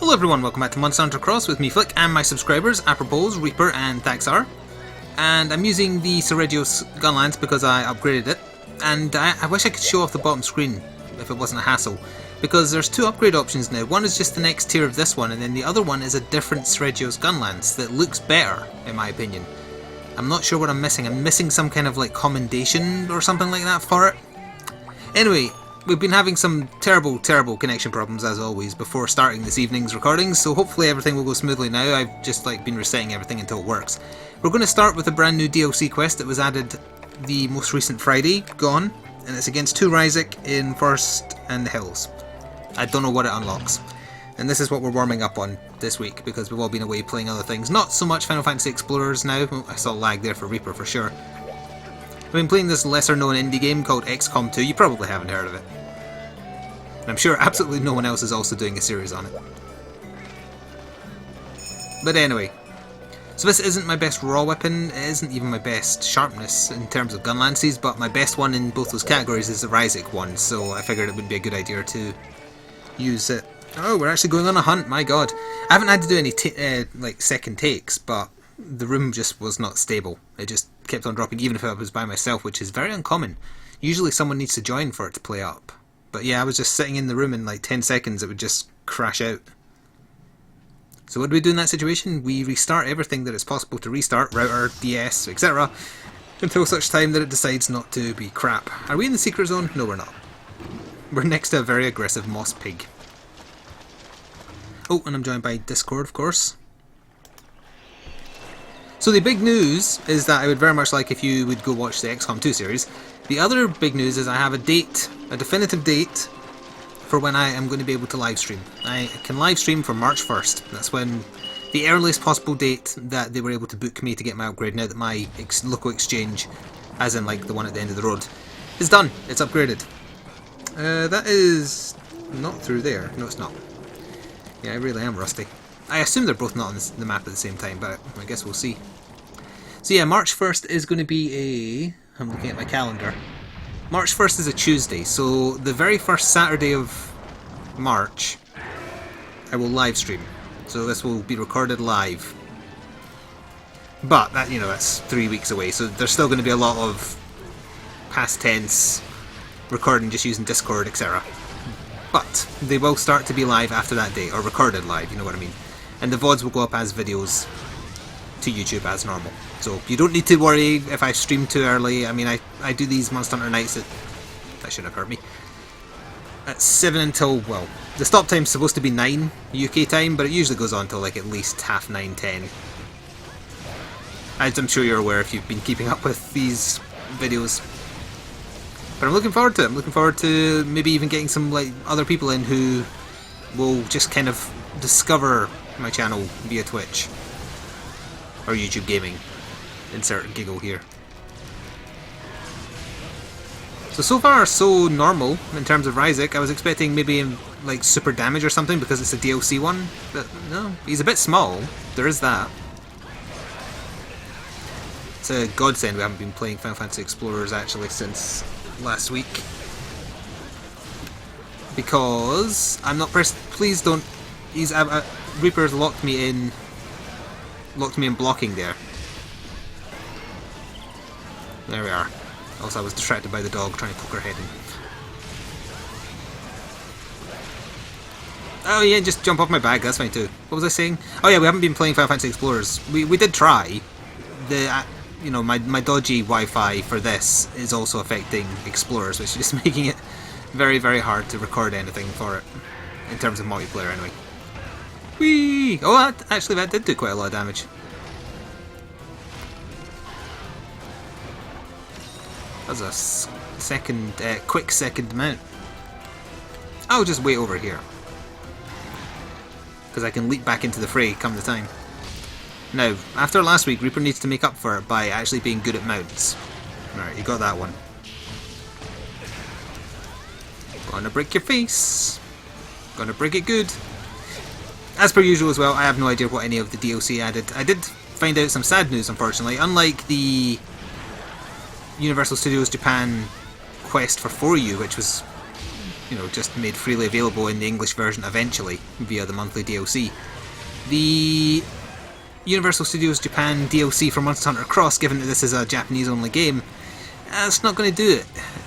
Hello everyone, welcome back to Monster Hunter Cross with me Flick and my subscribers, Apropos, Reaper and Thaxar. And I'm using the Seregios Gunlance because I upgraded it. And I wish I could show off the bottom screen if it wasn't a hassle. Because there's two upgrade options now. One is just the next tier of this one, and then the other one is a different Seregios Gunlance that looks better, in my opinion. I'm not sure what I'm missing. I'm missing some kind of like commendation or something like that for it. Anyway, we've been having some terrible connection problems as always before starting this evening's recordings, so hopefully everything will go smoothly now. I've just been resetting everything until it works. We're going to start with a brand new DLC quest that was added the most recent Friday, gone, and it's against 2 Ryzik in Forest and the Hills. I don't know what it unlocks. And this is what we're warming up on this week, because we've all been away playing other things. Not so much Final Fantasy Explorers now. I saw lag there for Reaper for sure. I've been playing this lesser known indie game called XCOM 2. You probably haven't heard of it. And I'm sure absolutely no one else is also doing a series on it. But anyway. So this isn't my best raw weapon. It isn't even my best sharpness in terms of gun lances. But my best one in both those categories is the Ryzik one. So I figured it would be a good idea to use it. Oh, we're actually going on a hunt, my god. I haven't had to do any second takes, but the room just was not stable. It just kept on dropping, even if I was by myself, which is very uncommon. Usually someone needs to join for it to play up. But yeah, I was just sitting in the room in like 10 seconds, it would just crash out. So what do we do in that situation? We restart everything that is possible to restart, router, DS, etc. until such time that it decides not to be crap. Are we in the secret zone? No, we're not. We're next to a very aggressive moss pig. Oh, and I'm joined by Discord, of course. So the big news is that I would very much like if you would go watch the XCOM 2 series. The other big news is I have a date, a definitive date, for when I am going to be able to live stream. I can live stream for March 1st. That's when the earliest possible date that they were able to book me to get my upgrade, now that my local exchange, as in like the one at the end of the road, is done. It's upgraded. That is not through there. No, it's not. Yeah, I really am rusty. I assume they're both not on the map at the same time, but I guess we'll see. So yeah, March 1st is going to be a... I'm looking at my calendar. March 1st is a Tuesday, so the very first Saturday of March, I will live stream. So this will be recorded live. But, that, you know, that's 3 weeks away, so there's still going to be a lot of past tense recording just using Discord, etc. But they will start to be live after that date, or recorded live, you know what I mean. And the VODs will go up as videos to YouTube as normal. So you don't need to worry if I stream too early. I mean, I do these Monster Hunter nights at... That shouldn't have hurt me. At 7 until, well, the stop time's supposed to be 9 UK time, but it usually goes on till like at least 9:30, 10. As I'm sure you're aware if you've been keeping up with these videos. But I'm looking forward to it. I'm looking forward to maybe even getting some like other people in who will just kind of discover my channel via Twitch. Or YouTube Gaming. Insert giggle here. So far so normal in terms of Ryzik. I was expecting maybe like super damage or something because it's a DLC one. But no, he's a bit small. There is that. It's a godsend we haven't been playing Final Fantasy Explorers actually since last week. Because I'm not please don't... Reaper's locked me in blocking there. There we are. Also I was distracted by the dog trying to poke her head in. Oh yeah, just jump off my back, that's fine too. What was I saying? Oh yeah, we haven't been playing Final Fantasy Explorers. We did try. You know, my dodgy Wi-Fi for this is also affecting Explorers, which is making it very hard to record anything for it. In terms of multiplayer anyway. Whee! Oh, actually that did do quite a lot of damage. That was a quick second mount. I'll just wait over here. Because I can leap back into the fray come the time. Now, after last week, Reaper needs to make up for it by actually being good at mounts. Alright, you got that one. Gonna break your face. Gonna break it good. As per usual as well, I have no idea what any of the DLC added. I did find out some sad news, unfortunately. Unlike the Universal Studios Japan quest for 4U, which was you know, just made freely available in the English version eventually via the monthly DLC. The Universal Studios Japan DLC for Monster Hunter Cross, given that this is a Japanese-only game, it's not going to do it.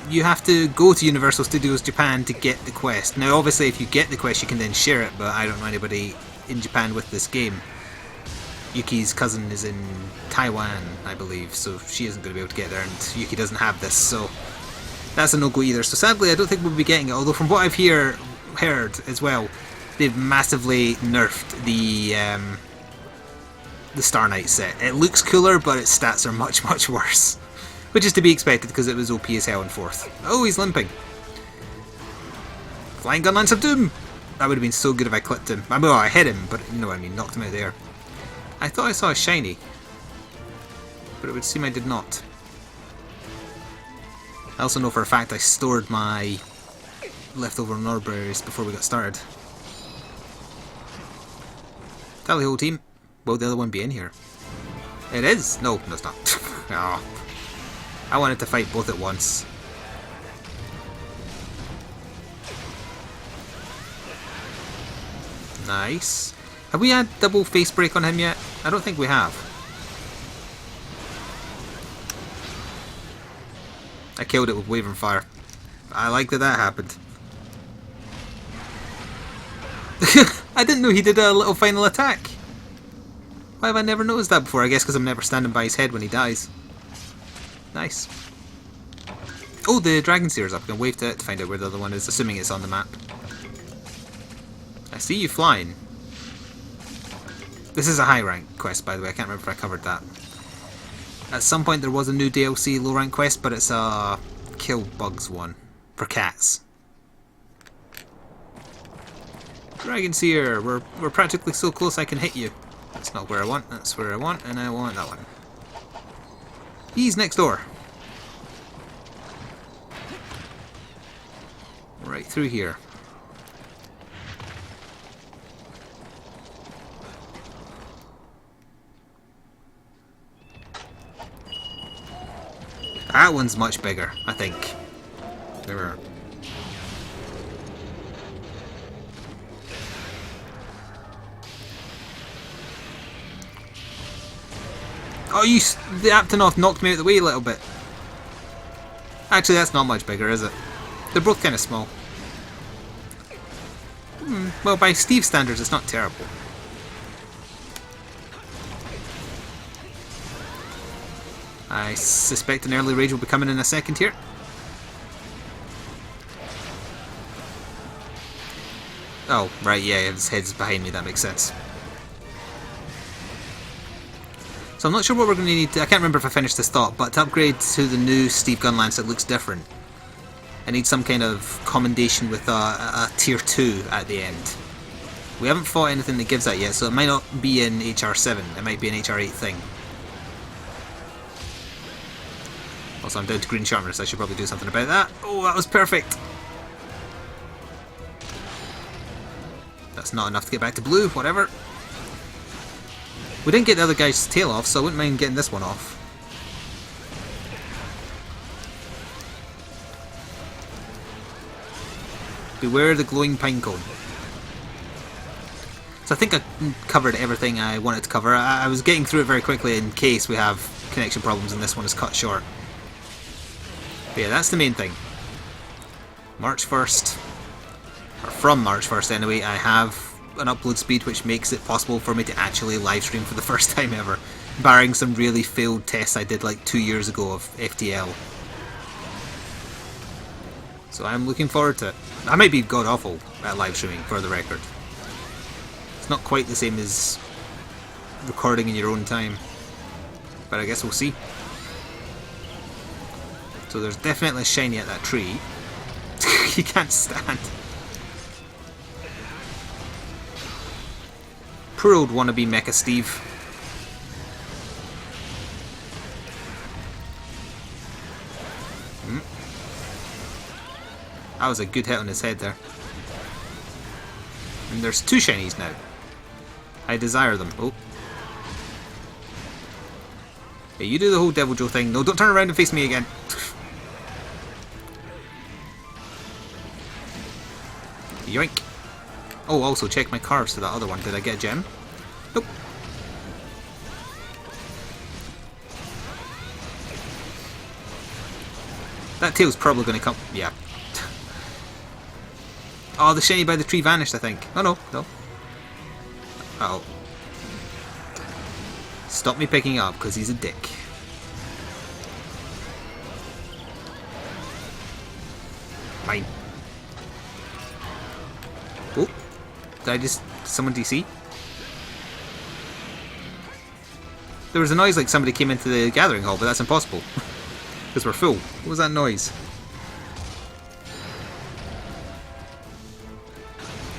You have to go to Universal Studios Japan to get the quest. Now, obviously, if you get the quest, you can then share it, but I don't know anybody in Japan with this game. Yuki's cousin is in Taiwan, I believe, so she isn't going to be able to get there, and Yuki doesn't have this, so that's a no-go either. So sadly, I don't think we'll be getting it, although from what I've heard as well, they've massively nerfed the Star Knight set. It looks cooler, but its stats are much, much worse. Which is to be expected because it was OP as hell in 4th. Oh, he's limping. Flying Gun Lance of Doom! That would have been so good if I clipped him. Well, I hit him, but you know what I mean, knocked him out of the air. I thought I saw a shiny, but it would seem I did not. I also know for a fact I stored my leftover Norberries before we got started. Tally ho, team. Will the other one be in here? It is! No, it's not. Oh. I wanted to fight both at once. Nice. Have we had double face break on him yet? I don't think we have. I killed it with Wavering Fire. I like that that happened. I didn't know he did a little final attack. Why have I never noticed that before? I guess because I'm never standing by his head when he dies. Nice. Oh, the Dragon Seer's up. I can wave to it to find out where the other one is, assuming it's on the map. I see you flying. This is a high rank quest, by the way. I can't remember if I covered that. At some point there was a new DLC low rank quest, but it's a kill bugs one for cats. Dragon Seer, we're practically so close I can hit you. That's not where I want. That's where I want, and I want that one. He's next door. Right through here. That one's much bigger, I think. There. Oh, the Aptonoth knocked me out of the way a little bit. Actually, that's not much bigger, is it? They're both kind of small. Well, by Steve's standards, it's not terrible. I suspect an early rage will be coming in a second here. Oh, right, yeah, his head's behind me, that makes sense. So I'm not sure what we're going to need to... I can't remember if I finished this thought, but to upgrade to the new Steve Gunlance, it looks different. I need some kind of commendation with a tier 2 at the end. We haven't fought anything that gives that yet, so it might not be in HR7, it might be an HR8 thing. Also, I'm down to green sharpness, I should probably do something about that. Oh, that was perfect! That's not enough to get back to blue, whatever. We didn't get the other guy's tail off, so I wouldn't mind getting this one off. Beware the glowing pinecone. So I think I covered everything I wanted to cover. I was getting through it very quickly in case we have connection problems and this one is cut short. But yeah, that's the main thing. March 1st, or from March 1st anyway, I have an upload speed which makes it possible for me to actually live stream for the first time ever, barring some really failed tests I did like 2 years ago of FTL. So I'm looking forward to it. I might be god awful at live streaming, for the record. It's not quite the same as recording in your own time, but I guess we'll see. So there's definitely a shiny at that tree. He can't stand. Poor old wannabe Mecha Steve. That was a good hit on his head there. And there's 2 shinies now. I desire them. Oh. Yeah, you do the whole Devil Joe thing. No, don't turn around and face me again. Yoink. Oh, also check my carves to that other one. Did I get a gem? Nope. That tail's probably going to come... Yeah. Oh, the shiny by the tree vanished, I think. Oh, no. No. Uh-oh. Stop me picking it up, because he's a dick. Mine. Oh. Did I just... Someone DC? There was a noise like somebody came into the gathering hall, but that's impossible. Because we're full. What was that noise?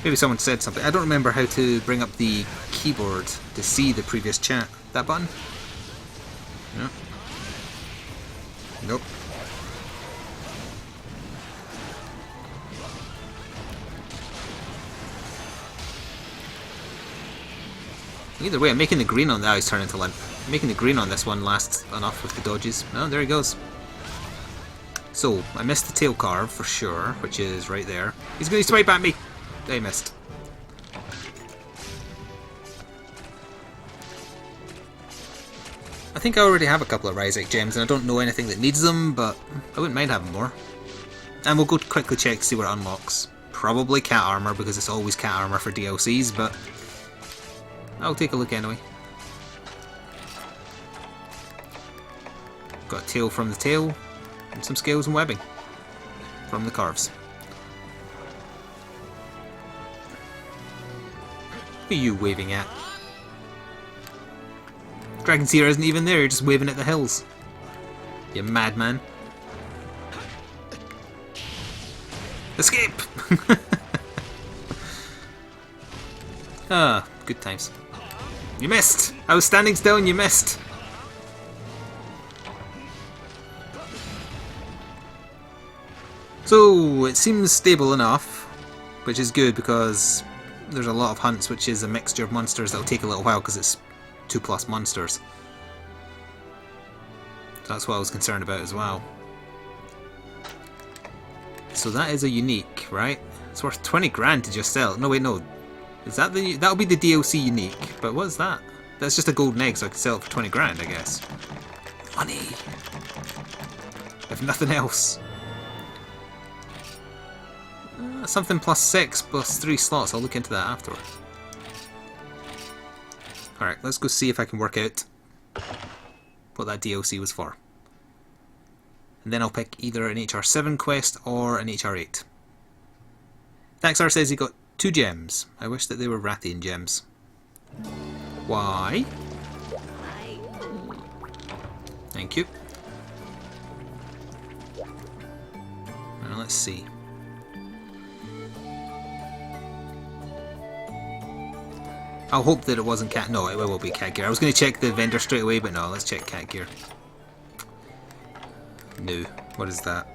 Maybe someone said something. I don't remember how to bring up the keyboard to see the previous chat. That button? No. Nope. Either way, I'm making the green on that. He's turning to limp. Making the green on this one lasts enough with the dodges. Oh, there he goes. So, I missed the tail carve for sure, which is right there. He's going to swipe at me! I missed. I think I already have a couple of Rhysec gems and I don't know anything that needs them, but I wouldn't mind having more. And we'll go quickly check to see what it unlocks. Probably cat armor, because it's always cat armor for DLCs, but I'll take a look anyway. Got a tail from the tail, and some scales and webbing from the carves. Who are you waving at? Dragon Seer isn't even there, you're just waving at the hills. You madman. Escape! Ah, good times. You missed! I was standing still and you missed! So, it seems stable enough, which is good because there's a lot of hunts which is a mixture of monsters that'll take a little while because it's 2+ monsters. So that's what I was concerned about as well. So that is a unique, right? It's worth 20 grand to just sell. No, wait, no. Is that the... That'll be the DLC unique. But what's that? That's just a golden egg, so I can sell it for 20 grand, I guess. Money! If nothing else. Something +6 +3 slots. I'll look into that afterwards. Alright, let's go see if I can work out what that DLC was for. And then I'll pick either an HR7 quest or an HR8. Daxar says he got 2 gems. I wish that they were Rathian gems. Why? Thank you. Now let's see. I'll hope that it wasn't cat. No, it will be cat gear. I was going to check the vendor straight away, but no, let's check cat gear. No. What is that?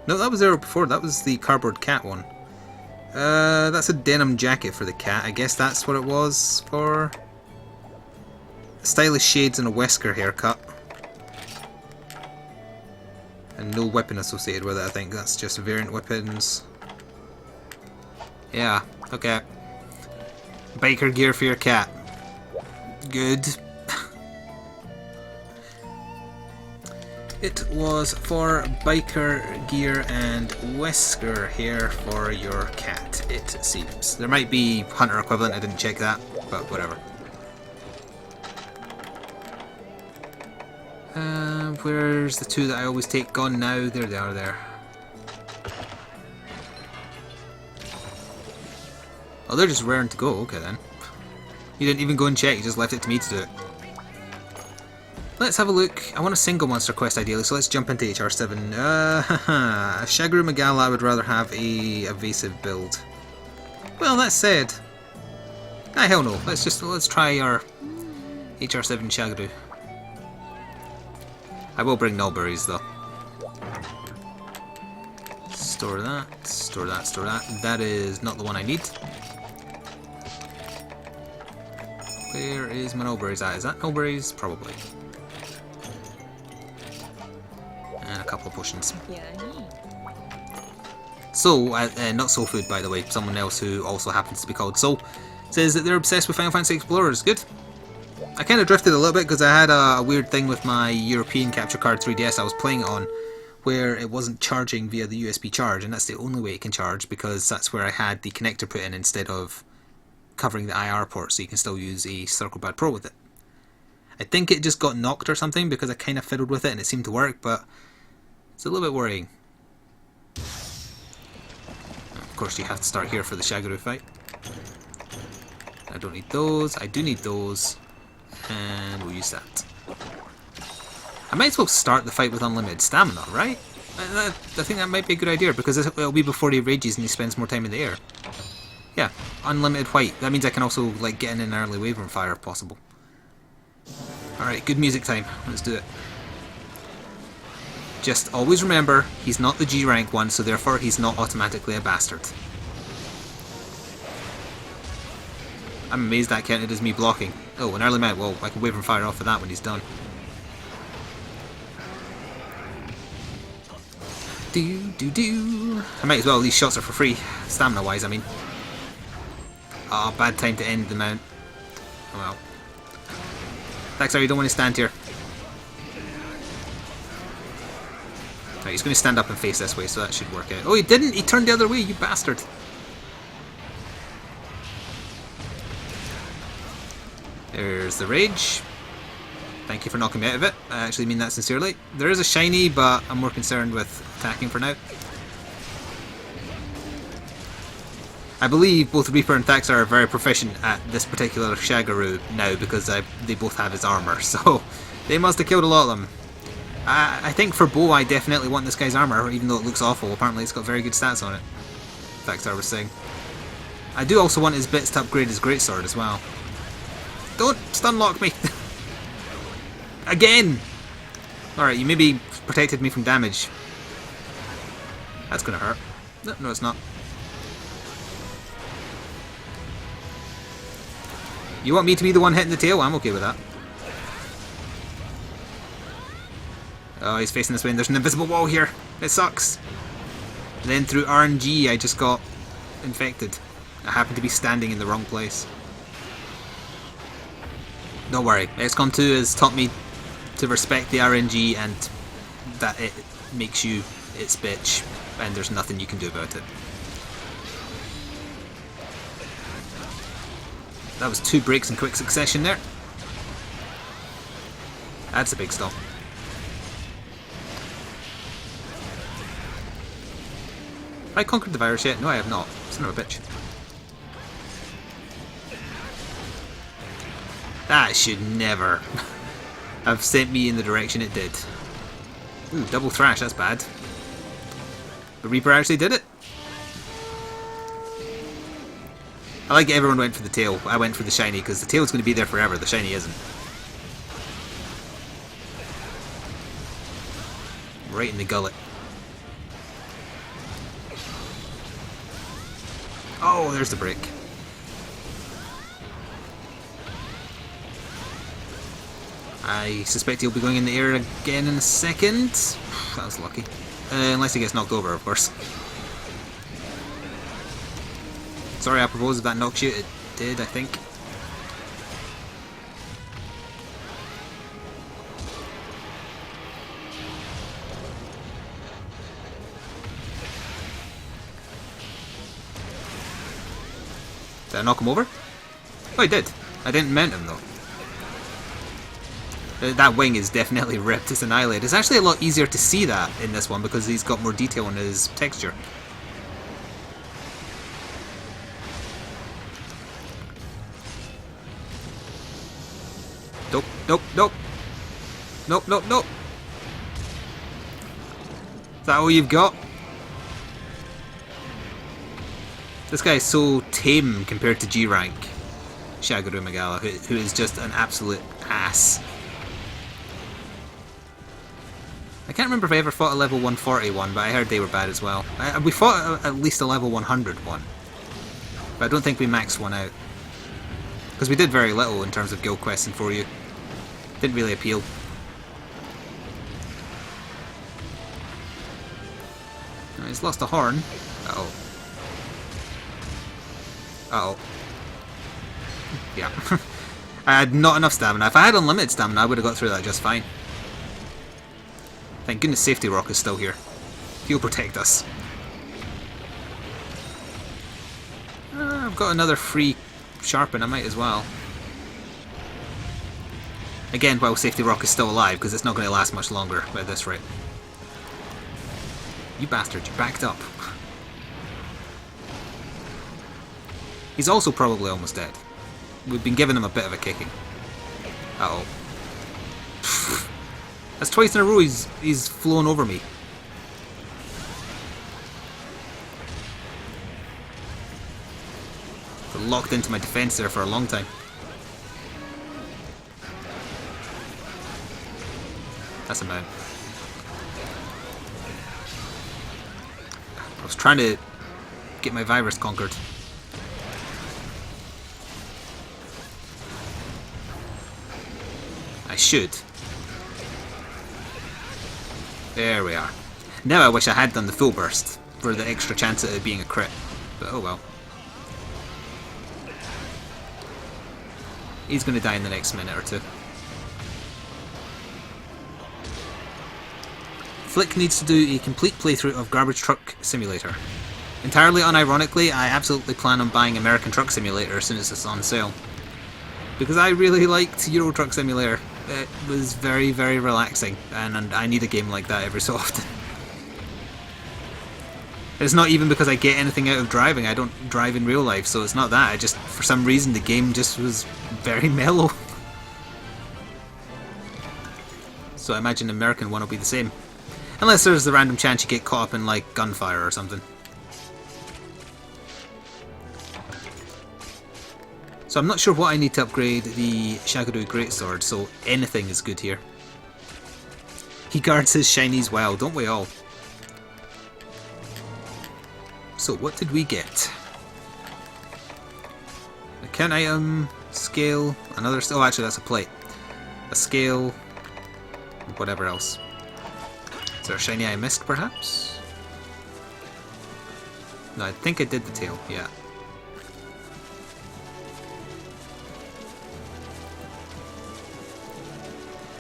No, that was there before. That was the cardboard cat one. That's a denim jacket for the cat. I guess that's what it was for. Stylish shades and a whisker haircut. And no weapon associated with it, I think. That's just variant weapons. Yeah, okay. Biker gear for your cat. Good. It was for biker gear and whisker hair for your cat, it seems. There might be hunter equivalent, I didn't check that, but whatever. Where's the 2 that I always take gone now? There they are there. Oh, they're just raring to go. Okay then. You didn't even go and check, you just left it to me to do it. Let's have a look. I want a single monster quest ideally, so let's jump into HR7. Shagru Magala, I would rather have a evasive build. Well, that said, hell no. Let's try our HR7 Shagru. I will bring Nullberries though. Store that, store that, store that. That is not the one I need. Where is my Nullberries at? Is that Nullberries? Probably. And a couple of potions. So, not Soul Food, by the way, someone else who also happens to be called Soul, says that they're obsessed with Final Fantasy Explorers. Good. I kind of drifted a little bit because I had a weird thing with my European capture card 3DS I was playing it on, where it wasn't charging via the USB charge, and that's the only way it can charge because that's where I had the connector put in instead of covering the IR port, so you can still use a Circlepad Pro with it. I think it just got knocked or something because I kind of fiddled with it and it seemed to work, but it's a little bit worrying. Of course you have to start here for the Shagaru fight. I don't need those, I do need those, and we'll use that. I might as well start the fight with unlimited stamina, right? I think that might be a good idea because it'll be before he rages and he spends more time in the air. Yeah, unlimited white. That means I can also like get in an early Wyvern fire if possible. Alright, good music time. Let's do it. Just always remember, he's not the G rank one, so therefore he's not automatically a bastard. I'm amazed that counted as me blocking. Oh, an early mount. Well, I can Wyvern fire off of that when he's done. I might as well, these shots are for free. Stamina wise, I mean. Ah, oh, bad time to end the mount. Oh well. Thaxar, you don't want to stand here. Right, he's going to stand up and face this way, so that should work out. Oh, he didn't! He turned the other way, you bastard! There's the rage. Thank you for knocking me out of it. I actually mean that sincerely. There is a shiny, but I'm more concerned with attacking for now. I believe both Reaper and Thaxar are very proficient at this particular Shagaru now because they both have his armor, so they must have killed a lot of them. I think for Bo I definitely want this guy's armor, even though it looks awful. Apparently it's got very good stats on it, Thaxar was saying. I do also want his bits to upgrade his greatsword as well. Don't stunlock me! Again! Alright, you maybe protected me from damage. That's gonna hurt. No, it's not. You want me to be the one hitting the tail? I'm okay with that. Oh, he's facing this way and there's an invisible wall here. It sucks. And then through RNG I just got infected. I happened to be standing in the wrong place. Don't worry, XCOM 2 has taught me to respect the RNG and that it makes you its bitch and there's nothing you can do about it. That was 2 breaks in quick succession there. That's a big stop. Have I conquered the virus yet? No, I have not. Son of a bitch. That should never have sent me in the direction it did. Ooh, double thrash, that's bad. The Reaper actually did it. I like everyone went for the tail. I went for the shiny because the tail's going to be there forever. The shiny isn't. Right in the gullet. Oh, there's the break. I suspect he'll be going in the air again in a second. That was lucky. Unless he gets knocked over, of course. Sorry, I propose if that knocks you. It did, I think. Did I knock him over? Oh, I did. I didn't mount him, though. That wing is definitely ripped as annihilated. It's actually a lot easier to see that in this one because he's got more detail on his texture. Nope, nope, nope. Nope, nope, nope. Is that all you've got? This guy is so tame compared to G rank Shagaru Magala, who is just an absolute ass. I can't remember if I ever fought a level 140 one, but I heard they were bad as well. We fought at least a level 100 one, but I don't think we maxed one out. Because we did very little in terms of guild questing for you. Didn't really appeal. Now, he's lost a horn. Uh-oh. Uh-oh. Yeah. I had not enough stamina. If I had unlimited stamina, I would have got through that just fine. Thank goodness Safety Rock is still here. He'll protect us. I've got another free Sharpen, I might as well. Again, while Safety Rock is still alive, because it's not going to last much longer at this rate. You bastard, you backed up. He's also probably almost dead. We've been giving him a bit of a kicking. Uh-oh. That's twice in a row he's flown over me. Got locked into my defense there for a long time. That's a man. I was trying to get my virus conquered. I should. There we are. Now I wish I had done the full burst for the extra chance of it being a crit. But oh well. He's going to die in the next minute or two. Flick needs to do a complete playthrough of Garbage Truck Simulator. Entirely unironically, I absolutely plan on buying American Truck Simulator as soon as it's on sale. Because I really liked Euro Truck Simulator. It was very, very relaxing, and I need a game like that every so often. It's not even because I get anything out of driving. I don't drive in real life, so it's not that. I just, for some reason, the game just was very mellow. So I imagine the American one will be the same. Unless there's the random chance you get caught up in, like, gunfire or something. So I'm not sure what I need to upgrade the Shagadoo Greatsword, so anything is good here. He guards his shinies well, don't we all? So what did we get? Account item, scale, another... Oh, actually that's a plate. A scale, whatever else. Is there a shiny I missed, perhaps? No, I think I did the tail, yeah.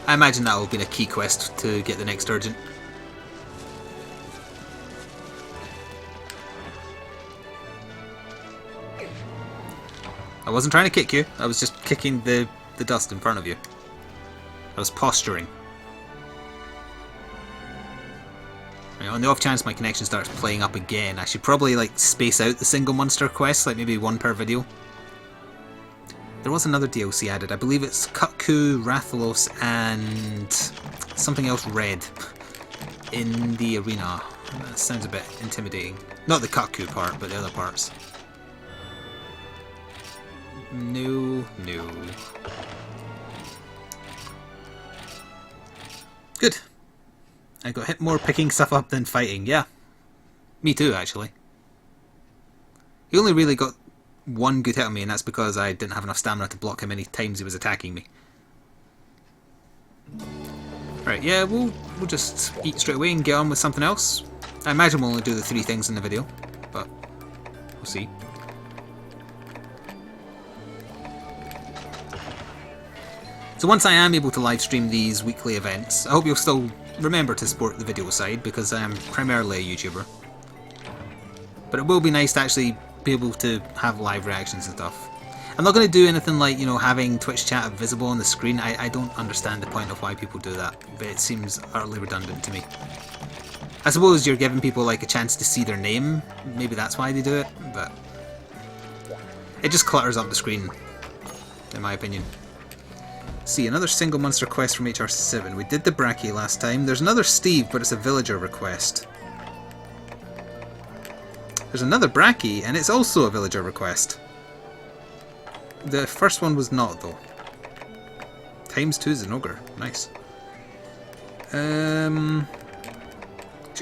I imagine that will have been a key quest to get the next urgent. I wasn't trying to kick you, I was just kicking the dust in front of you. I was posturing. On the off chance my connection starts playing up again, I should probably like space out the single monster quests, like maybe one per video. There was another DLC added. I believe it's Kutku, Rathalos, and something else red in the arena. That sounds a bit intimidating. Not the Kutku part, but the other parts. No, no. Good. I got hit more picking stuff up than fighting. Yeah. Me too, actually. He only really got one good hit on me, and that's because I didn't have enough stamina to block how many times he was attacking me. Right, yeah, we'll just eat straight away and get on with something else. I imagine we'll only do the 3 things in the video, but we'll see. So once I am able to live stream these weekly events, I hope you'll still remember to support the video side, because I am primarily a YouTuber. But it will be nice to actually be able to have live reactions and stuff. I'm not going to do anything like, you know, having Twitch chat visible on the screen. I don't understand the point of why people do that, but it seems utterly redundant to me. I suppose you're giving people like a chance to see their name, maybe that's why they do it, but it just clutters up the screen, in my opinion. See, another single monster quest from HR7. We did the Bracky last time. There's another Steve, but it's a villager request. There's another Bracky, and it's also a villager request. The first one was not, though. ×2 is an ogre. Nice. Sure,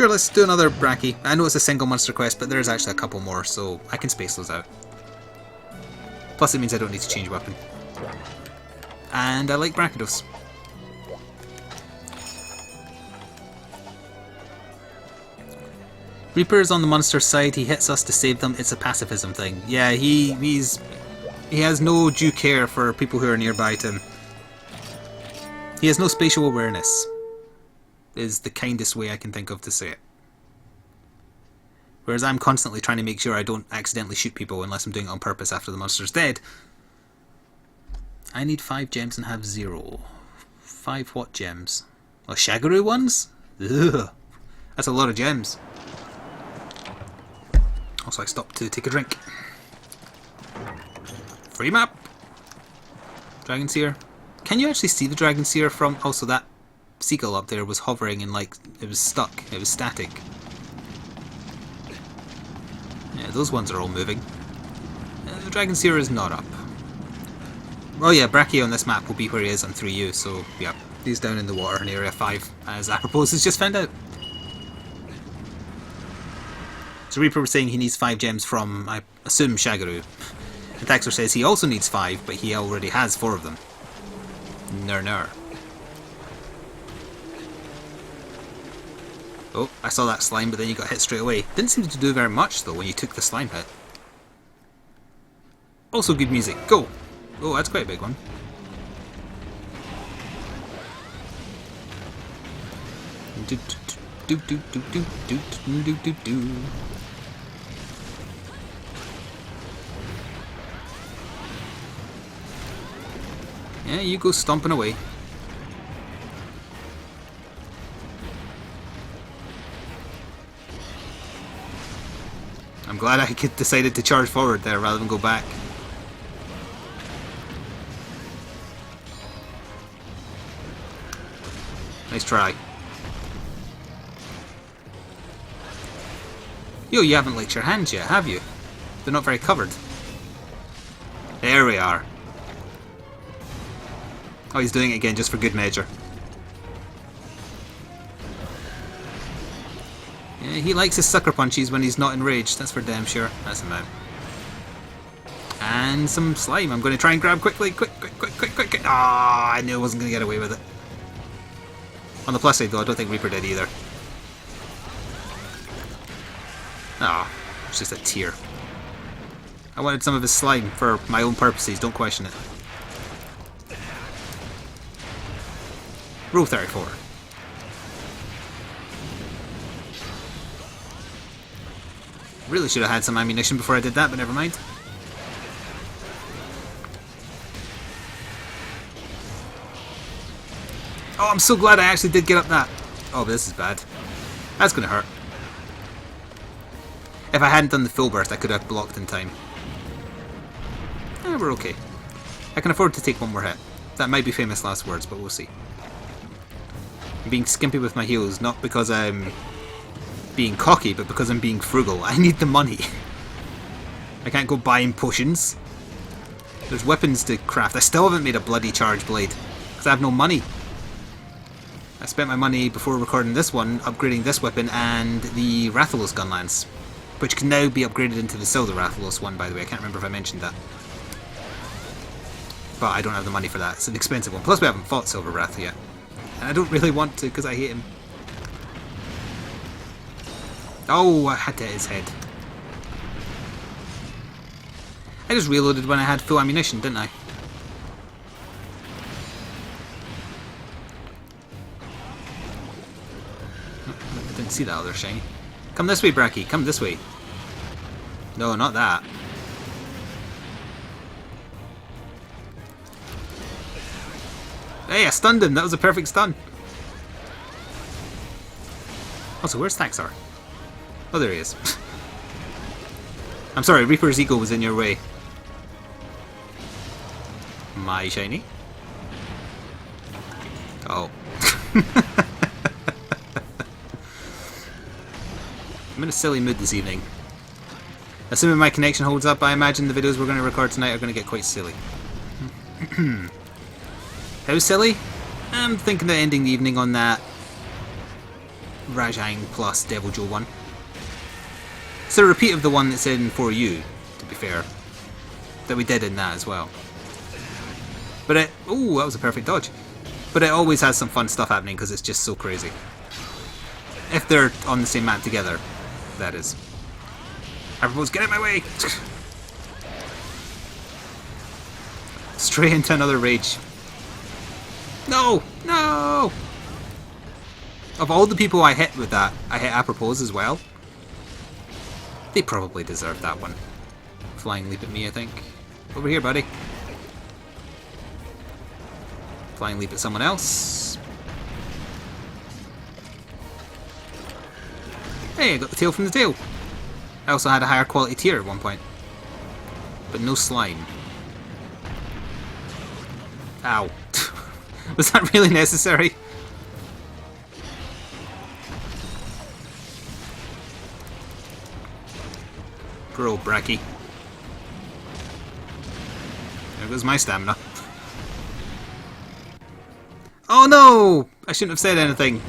let's do another Bracky. I know it's a single monster quest, but there's actually a couple more, so I can space those out. Plus it means I don't need to change weapon. And I like Brachydos. Reaper's on the monster side, he hits us to save them, it's a pacifism thing. Yeah, he has no due care for people who are nearby to him. He has no spatial awareness, is the kindest way I can think of to say it. Whereas I'm constantly trying to make sure I don't accidentally shoot people unless I'm doing it on purpose after the monster's dead. I need 5 gems and have 0. 5 what gems? Oh, Shagaru ones? Ugh. That's a lot of gems. Also, I stopped to take a drink. Free map! Dragon Seer. Can you actually see the Dragon Seer from... Also, that seagull up there was hovering and, like, it was stuck. It was static. Yeah, those ones are all moving. The Dragon Seer is not up. Oh yeah, Brachii on this map will be where he is on 3U, so yeah. He's down in the water in Area 5, as Apropos has just found out. So Reaper was saying he needs 5 gems from, I assume, Shagaru. And Taxor says he also needs 5, but he already has 4 of them. Ner. Oh, I saw that slime, but then you got hit straight away. Didn't seem to do very much, though, when you took the slime hit. Also good music. Go! Oh, that's quite a big one. Yeah, you go stomping away. I'm glad I decided to charge forward there rather than go back. Nice try. Yo, you haven't licked your hands yet, have you? They're not very covered. There we are. Oh, he's doing it again just for good measure. Yeah, he likes his sucker punches when he's not enraged, that's for damn sure. That's him out. And some slime. I'm going to try and grab quickly. Quick. Ah, I knew I wasn't going to get away with it. On the plus side though, I don't think Reaper did either. Ah, it's just a tear. I wanted some of his slime for my own purposes, don't question it. Rule 34. Really should have had some ammunition before I did that, but never mind. Oh, I'm so glad I actually did get up that. Oh, but this is bad. That's going to hurt. If I hadn't done the full burst, I could have blocked in time. We're okay. I can afford to take one more hit. That might be famous last words, but we'll see. I'm being skimpy with my heals, not because I'm being cocky, but because I'm being frugal. I need the money. I can't go buying potions. There's weapons to craft. I still haven't made a bloody charge blade, because I have no money. I spent my money before recording this one, upgrading this weapon and the Rathalos gun lance, which can now be upgraded into the Silver Rathalos one, by the way. I can't remember if I mentioned that. But I don't have the money for that. It's an expensive one. Plus we haven't fought Silver Wrath yet. And I don't really want to because I hate him. Oh, I had to hit his head. I just reloaded when I had full ammunition, didn't I? I didn't see that other shiny. Come this way, Brachii. Come this way. No, not that. Hey, I stunned him. That was a perfect stun. Also, where's Taxor? Oh, there he is. I'm sorry, Reaper's ego was in your way. My shiny. Oh. I'm in a silly mood this evening. Assuming my connection holds up, I imagine the videos we're going to record tonight are going to get quite silly. How silly? I'm thinking of ending the evening on that Rajang plus Devil Joe one. It's a repeat of the one that's in 4U, to be fair. That we did in that as well. But it... Ooh, that was a perfect dodge. But it always has some fun stuff happening because it's just so crazy. If they're on the same map together. that is. Hyperpose, get out of my way! Straight into another rage. No! No! Of all the people I hit with that, I hit Apropos as well. They probably deserved that one. Flying leap at me, I think. Over here, buddy. Flying leap at someone else. Hey, I got the tail from the tail. I also had a higher quality tier at one point. But no slime. Ow. Was that really necessary? Bro, Bracky. There goes my stamina. Oh no! I shouldn't have said anything.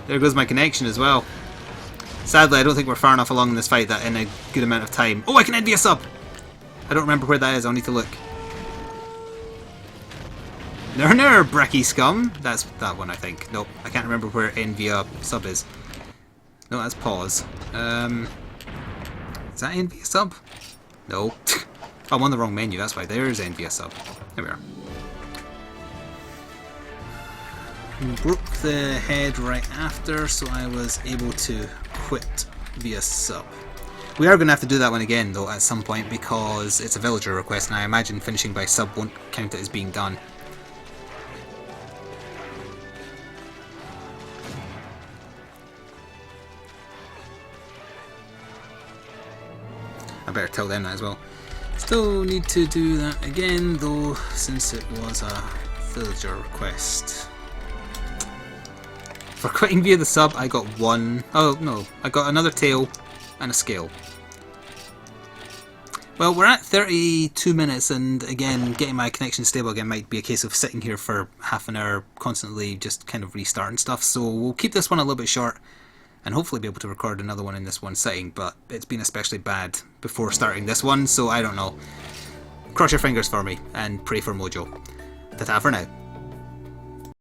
There goes my connection as well. Sadly, I don't think we're far enough along in this fight that in a good amount of time... Oh, I can envy a sub! I don't remember where that is, I'll need to look. Ner, Bracky scum! That's that one, I think. Nope, I can't remember where envy a sub is. No, that's pause. Is that envy a sub? No. I'm on the wrong menu, that's why. There's envy a sub. There we are. Broke the head right after, so I was able to quit via sub. We are going to have to do that one again though at some point because it's a villager request and I imagine finishing by sub won't count it as being done. I better tell them that as well. Still need to do that again though since it was a villager request. For quitting via the sub, I got one... Oh, no. I got another tail and a scale. Well, we're at 32 minutes, and again, getting my connection stable again might be a case of sitting here for half an hour, constantly just kind of restarting stuff. So we'll keep this one a little bit short, and hopefully be able to record another one in this one sitting, but it's been especially bad before starting this one, so I don't know. Cross your fingers for me, and pray for Mojo. Ta-ta for now.